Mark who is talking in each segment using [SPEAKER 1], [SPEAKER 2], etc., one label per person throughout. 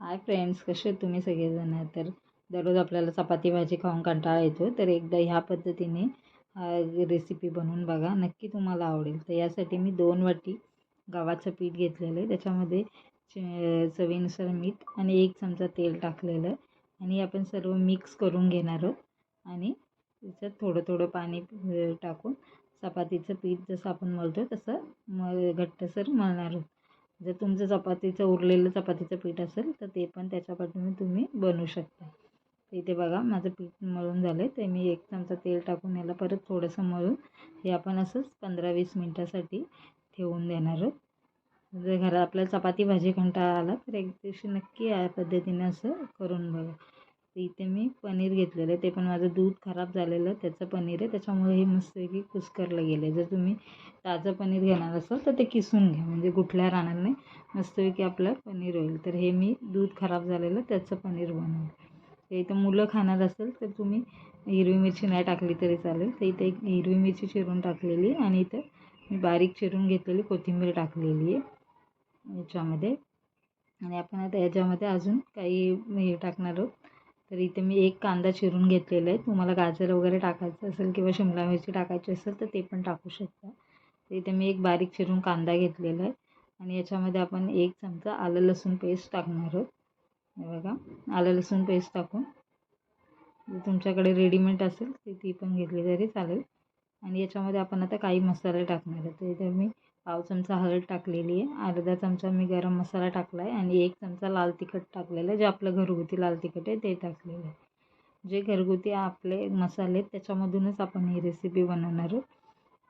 [SPEAKER 1] Hi friends, कसे आहेत तुम्ही सगळेजण? तर दररोज आपल्याला चपाती भाजी खाऊन कंटाळा येतो, तर एकदा ह्या पद्धतीने रेसिपी बनवून बघा, नक्की तुम्हाला आवडेल. तर यासाठी मी 2 वाटी गव्हाचं पीठ घेतलेलं आहे. त्याच्यामध्ये चवीनुसार मीठ आणि 1 चमचा तेल टाकलेलं आहे आणि आपण सर्व मिक्स करून घेणार आहोत. आणि त्याच्यात थोडं थोडं पाणी टाकून चपातीचं पीठ जसं आपण मळतो तसं घट्टसर मळणार आहोत. जर तुमचं चपातीचं उरलेलं चपातीचं पीठ असेल तर ते पण त्याच्यापासून तुम्ही बनवू शकता. तर इथे बघा माझं पीठ मळून झालं आहे. तर मी 1 चमचा तेल टाकून याला परत थोडंसं मळून हे आपण असंच 15-20 मिनटासाठी ठेवून देणार आहोत. जर घरात आपल्याला चपाती भाजी कंटाळा आला तर एक दिवशी नक्की या पद्धतीने असं करून बघा. तर इथे मी पनीर घेतलेलं आहे. ते पण माझं दूध खराब झालेलं त्याचं पनीर आहे, त्याच्यामुळे हे मस्तपैकी कुस्करलं गेलं आहे. जर तुम्ही ताजं पनीर घेणार असाल तर ते किसून घ्या, म्हणजे गुठल्या राहणार नाही, मस्तपैकी आपलं पनीर होईल. तर हे मी दूध खराब झालेलं त्याचं पनीर बनवलं. तर इथं मुलं खाणार असेल तर तुम्ही हिरवी मिरची नाही टाकली तरी चालेल. तर इथे एक हिरवी मिरची चिरून टाकलेली आणि इथं मी बारीक चिरून घेतलेली कोथिंबीर टाकलेली आहे याच्यामध्ये. आणि आपण आता याच्यामध्ये अजून काही हे टाकणार आहोत. तर इथे मी 1 कांदा चिरून घेतलेला आहे. तुम्हाला गाजर वगैरे टाकायचं असेल किंवा शिमला मिरची टाकायची असेल तर ते पण टाकू शकता. तर इथे मी एक बारीक चिरून कांदा घेतलेला आहे आणि याच्यामध्ये आपण 1 चमचा आलं लसूण पेस्ट टाकणार आहोत. हे बघा, आलं लसूण पेस्ट टाकून जर तुमच्याकडे रेडीमेड असेल तर ती पण घेतली तरी चालेल. आणि याच्यामध्ये आपण आता काही मसाले टाकणार आहे. तर इथे मी पाव चमचा हळद टाकलेली आहे, अर्धा चमचा मी गरम मसाला टाकला आहे आणि 1 चमचा लाल तिखट टाकलेलं आहे. जे आपलं घरगुती लाल तिखट आहे ते टाकलेलं आहे. जे घरगुती आपले मसाले आहेत त्याच्यामधूनच आपण ही रेसिपी बनवणार आहोत.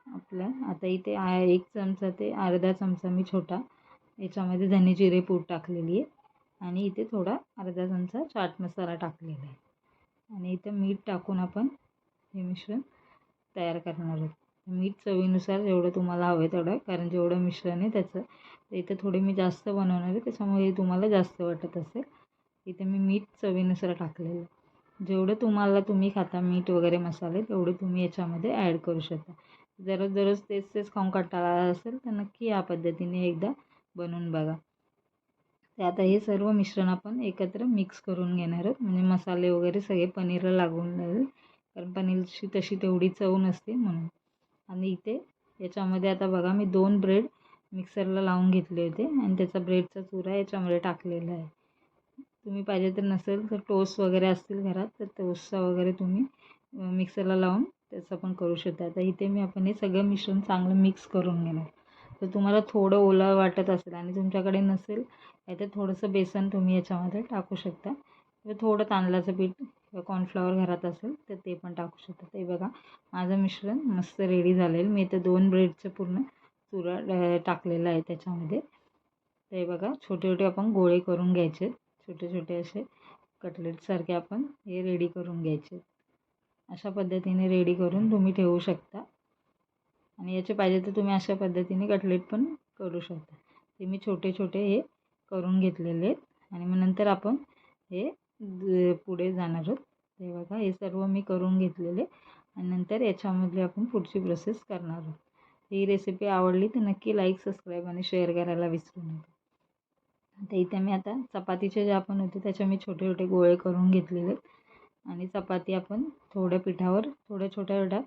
[SPEAKER 1] आपल्या आता इथे 1 चमचा ते अर्धा चमचा मी छोटा याच्यामध्ये धने जिरे पूड टाकलेली आहे आणि इथे थोडा अर्धा चमचा चाट मसाला टाकलेला आहे. आणि इथं मीठ टाकून आपण हे मिश्रण तयार करणार आहोत. मीठ चवीनुसार जेवढं तुम्हाला हवं आहे तेवढं, कारण जेवढं मिश्रण आहे त्याचं, तर इथं थोडे मी जास्त बनवणार आहे त्याच्यामुळे तुम्हाला जास्त वाटत असेल. इथे मी मीठ चवीनुसार टाकलेलं. जेवढं तुम्ही खाता मीठ वगैरे मसाले तेवढे तुम्ही याच्यामध्ये ॲड करू शकता. दररोज तेच खाऊन कंटाळा आला असेल तर नक्की या पद्धतीने एकदा बनवून बघा. तर आता हे सर्व मिश्रण आपण एकत्र मिक्स करून घेणार आहोत, म्हणजे मसाले वगैरे सगळे पनीरला लागून जाईल, कारण पनीरची तशी तेवढी चव नसते म्हणून. आणि इथे याच्यामध्ये आता बघा मी 2 ब्रेड मिक्सरला लावून घेतले होते आणि त्याचा ब्रेडचा चुरा याच्यामध्ये टाकलेला आहे. तुम्ही पाहिजे तर नसेल तर टोस्ट वगैरे असतील घरात तर टोस्टचा वगैरे तुम्ही मिक्सरला लावून त्याचं पण करू शकता. आता इथे मी आपण हे सगळं मिश्रण चांगलं मिक्स करून घेणार. तर तुम्हाला थोडं ओलं वाटत असेल आणि तुमच्याकडे नसेल तर थोडंसं बेसन तुम्ही याच्यामध्ये टाकू शकता किंवा थोडं तांदळाचं पीठ किंवा कॉर्नफ्लॉवर घरात असेल तर ते पण टाकू शकता. ते बघा माझं मिश्रण मस्त रेडी झालेलं. मी इथं 2 ब्रेडचं पूर्ण चुरा टाकलेला आहे त्याच्यामध्ये. ते बघा छोटे छोटे आपण गोळे करून घ्यायचे, छोटे छोटे असे कटलेटसारखे आपण हे रेडी करून घ्यायचे. अशा पद्धतीने रेडी करून तुम्ही ठेवू शकता आणि याचे पाहिजे तर तुम्ही अशा पद्धतीने कटलेट पण करू शकता. ते मी छोटे छोटे हे करून घेतलेले आहेत आणि मग नंतर आपण हे पुढे जाणार आहोत. ते बघा हे सर्व मी करून घेतलेले आणि नंतर याच्यामध्ये आपण पुढची प्रोसेस करणार आहोत. ही रेसिपी आवडली तर नक्की लाईक, सबस्क्राईब आणि शेअर करायला विसरू नका. आता इथे मी आता चपातीचे जे आपण होते त्याचे मी छोटे छोटे गोळे करून घेतलेले आहेत आणि चपाती आपण थोड्या पिठावर थोड्या छोट्या छोट्या,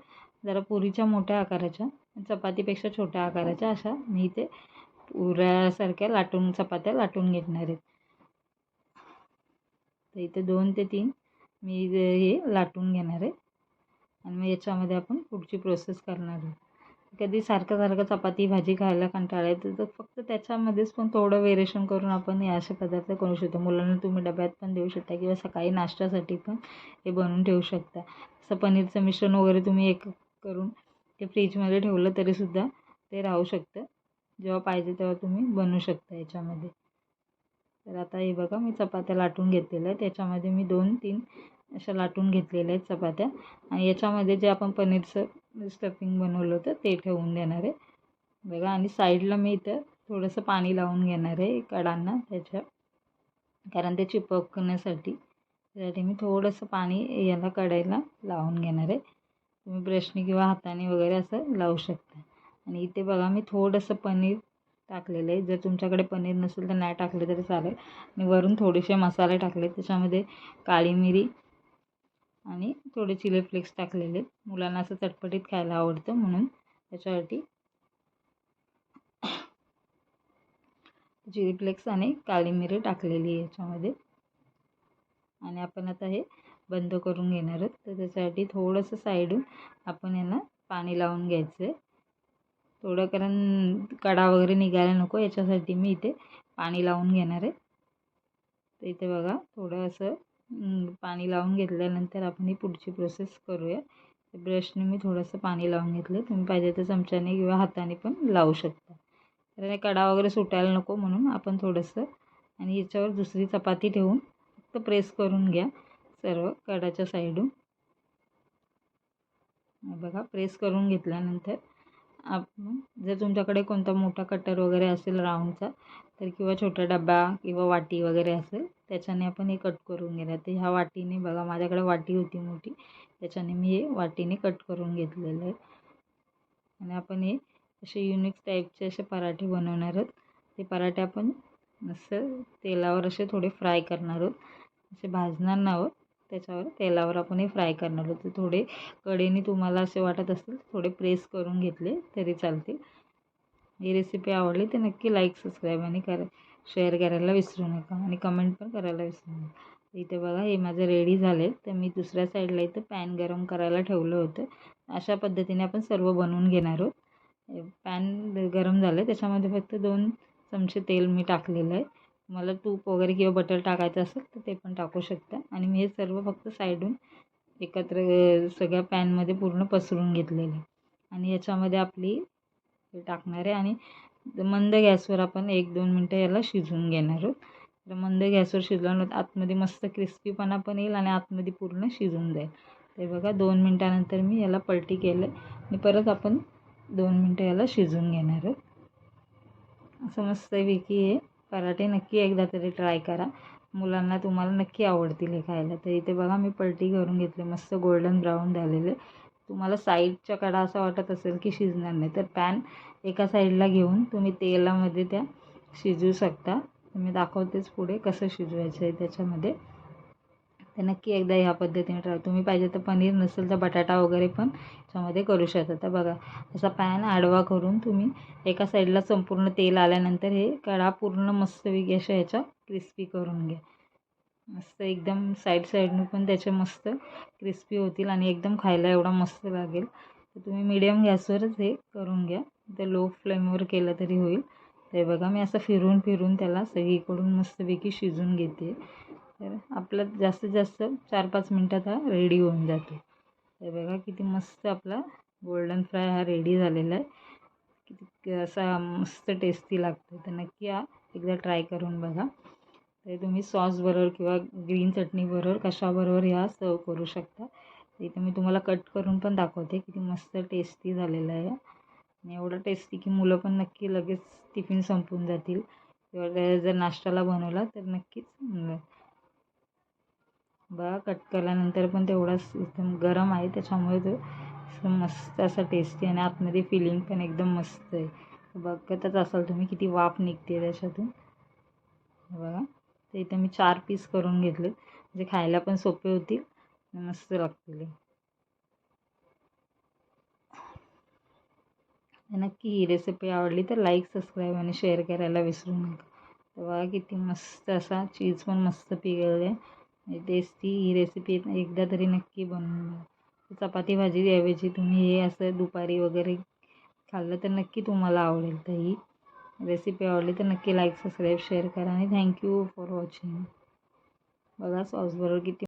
[SPEAKER 1] जरा पुरीच्या मोठ्या आकाराच्या, चपातीपेक्षा छोट्या आकाराच्या अशा मी इथे पुऱ्यासारख्या चपात्या लाटून घेणार आहेत. तर इथे 2 ते 3 मी हे लाटून घेणार आहे आणि मग याच्यामध्ये आपण पुढची प्रोसेस करणार आहोत. कधी सारखं चपाती भाजी खायला कंटाळा येतो तर फक्त त्याच्यामध्येच पण थोडं व्हेरिएशन करून आपण हे असे पदार्थ करू शकतो. मुलांना तुम्ही डब्यात पण देऊ शकता किंवा सकाळी नाश्त्यासाठी पण हे बनवून ठेवू शकता. असं पनीरचं मिश्रण वगैरे तुम्ही एक करून ते फ्रीजमध्ये ठेवलं तरीसुद्धा ते राहू शकतं. जेव्हा पाहिजे तेव्हा तुम्ही बनवू शकता याच्यामध्ये. तर आता हे बघा मी चपात्या लाटून घेतलेल्या आहेत. त्याच्यामध्ये मी 2-3 अशा लाटून घेतलेल्या आहेत चपात्या आणि याच्यामध्ये जे आपण पनीरचं स्टफिंग बनवलं होतं ते ठेवून देणार आहे बघा. आणि साईडला मी इथं थोडंसं पाणी लावून घेणार आहे कडांना त्याच्या, कारण ते चिपकण्यासाठी. त्यासाठी मी थोडंसं पाणी याला कढईला लावून घेणार आहे. तुम्ही ब्रशने किंवा हाताने वगैरे असं लावू शकता. आणि इथे बघा मी थोडंसं पनीर टाकलेलं आहे. जर तुमच्याकडे पनीर नसेल तर नाही टाकले तरी चालेल. आणि वरून थोडेसे मसाले टाकले, त्याच्यामध्ये काळी मिरी आणि थोडे चिली फ्लेक्स टाकलेले. मुलांना असं चटपटीत खायला आवडतं म्हणून त्याच्यासाठी चिली फ्लेक्स आणि काळी मिरी टाकलेली आहे याच्यामध्ये. आणि आपण आता हे बंद करून घेणार आहोत. तर त्याच्यासाठी थोडंसं साईडून आपण यांना पाणी लावून घ्यायचं आहे थोडं, कारण कडा वगैरे निघायला नको याच्यासाठी मी इथे पाणी लावून घेणार आहे. तर इथे बघा थोडं असं पाणी लावून घेतल्यानंतर आपण ही पुढची प्रोसेस करूया. ब्रशने मी थोडंसं पाणी लावून घेतलं. तुम्ही पाहिजे तर चमच्याने किंवा हाताने पण लावू शकता. तर कडा वगैरे सुटायला नको म्हणून आपण थोडंसं, आणि याच्यावर दुसरी चपाती ठेवून फक्त प्रेस करून घ्या सर्व कडाच्या साईडून. बघा प्रेस करून घेतल्यानंतर आपण जर तुमच्याकडे कोणता मोठा कटर वगैरे असेल राऊंडचा तर, किंवा छोटा डबा किंवा वाटी वगैरे असेल त्याच्याने आपण हे कट करून घेणार. तर ह्या वाटीने बघा माझ्याकडे वाटी होती मोठी, त्याच्याने मी हे वाटीने कट करून घेतलेलं आहे. आणि आपण हे असे युनिक टाईपचे असे पराठे बनवणार आहोत. ते पराठे आपण असं तेलावर असे थोडे फ्राय करणार आहोत, असे भाजणार नाही आहोत. त्याच्यावर तेलावर आपण हे फ्राय करणार आहोत. तर थोडे कडेने तुम्हाला असे वाटत असतील थोडे प्रेस करून घेतले तरी चालतील. ही रेसिपी आवडली तर नक्की लाईक सबस्क्राईब आणि शेअर करायला विसरू नका, आणि कमेंट पण करायला विसरू नका. इथे बघा हे माझं रेडी झाले. तर मी दुसऱ्या साईडला इथं पॅन गरम करायला ठेवलं होतं. अशा पद्धतीने आपण सर्व बनवून घेणार आहोत. पॅन गरम झालं, त्याच्यामध्ये फक्त 2 चमचे तेल मी टाकलेलं आहे. मला तूप वगैरे किंवा बटर टाकायचं असेल तर ते पण टाकू शकता. आणि मी हे सर्व फक्त साईडून एकत्र सगळ्या पॅनमध्ये पूर्ण पसरून घेतलेलं आहे. आणि याच्यामध्ये आपली हे टाकणार आहे आणि मंद गॅसवर आपण 1-2 मिनटं याला शिजवून घेणार आहोत. तर मंद गॅसवर शिजवल्यानंतर आतमध्ये मस्त क्रिस्पीपणा पण येईल आणि आतमध्ये पूर्ण शिजून जाईल. ते बघा 2 मिनटानंतर मी याला पलटी केलं आणि परत आपण 2 मिनटं याला शिजवून घेणार आहोत. असं मस्तपैकी हे पराठे नक्की एकदा तरी ट्राय करा. मुलांना तुम्हाला नक्की आवडतील हे खायला. तर इथे बघा मी पलटी करून घेतले, मस्त गोल्डन ब्राऊन झालेले. तुम्हाला साईडच्या कडा असं वाटत असेल की शिजणार नाही तर पॅन एका साईडला घेऊन तुम्ही तेलामध्ये त्या शिजवू शकता. मी दाखवतेच पुढे कसं शिजवायचं आहे त्याच्यामध्ये. तर नक्की एकदा ह्या पद्धतीने ट्राय. तुम्ही पाहिजे तर पनीर नसेल तर बटाटा वगैरे पण त्याच्यामध्ये करू शकता. तर बघा असा पॅन आडवा करून तुम्ही एका साईडला संपूर्ण तेल आल्यानंतर हे कडा पूर्ण मस्तपैकी अशा ह्याच्या क्रिस्पी करून घ्या. मस्त एकदम साईडनं पण त्याचे मस्त क्रिस्पी होतील आणि एकदम खायला एवढा मस्त लागेल. तर तुम्ही मीडियम गॅसवरच हे करून घ्या. ते लो फ्लेमवर केलं तरी होईल. ते बघा मी असं फिरून त्याला सगळीकडून मस्तपैकी शिजवून घेते. तर आपलं जास्तीत जास्त 4-5 मिनटात हा रेडी होऊन जातो. हे बघा किती मस्त आपला गोल्डन फ्राय हा रेडी झालेला आहे. किती असा मस्त टेस्टी लागतो. तर नक्की हा एकदा ट्राय करून बघा. तर तुम्ही सॉसबरोबर किंवा ग्रीन चटणीबरोबर कशाबरोबर ह्या सर्व करू शकता. इथे मी तुम्हाला कट करून पण दाखवते किती मस्त टेस्टी झालेलं आहे. आणि एवढं टेस्टी की मुलं पण नक्की लगेच टिफिन संपून जातील, किंवा जर नाश्त्याला बनवला तर नक्कीच. बघा कट केल्यानंतर पण तेवढाच एकदम गरम आहे, त्याच्यामुळे तो मस्त असा टेस्टी आणि आतमध्ये फिलिंग पण एकदम मस्त आहे. बघतच असाल तुम्ही किती वाफ निघते त्याच्यातून. बघा तर इथे मी 4 पीस करून घेतले, म्हणजे खायला पण सोपे होतील आणि मस्त लागतील. नक्की ही रेसिपी आवडली तर लाईक सबस्क्राईब आणि शेअर करायला विसरू नका. तर बघा किती मस्त असा चीज पण मस्त पिघळले आहे. टेस्टी ही रेसिपी एकदा तरी नक्की बनवून बघा. चपाती भाजी ऐवजी तुम्ही हे असं दुपारी वगैरे खाल्लं तर नक्की तुम्हाला आवडेल. तर ही रेसिपी आवडली तर नक्की लाईक सबस्क्राईब शेअर करा आणि थँक्यू फॉर वॉचिंग. बघा सॉसबरोबर किती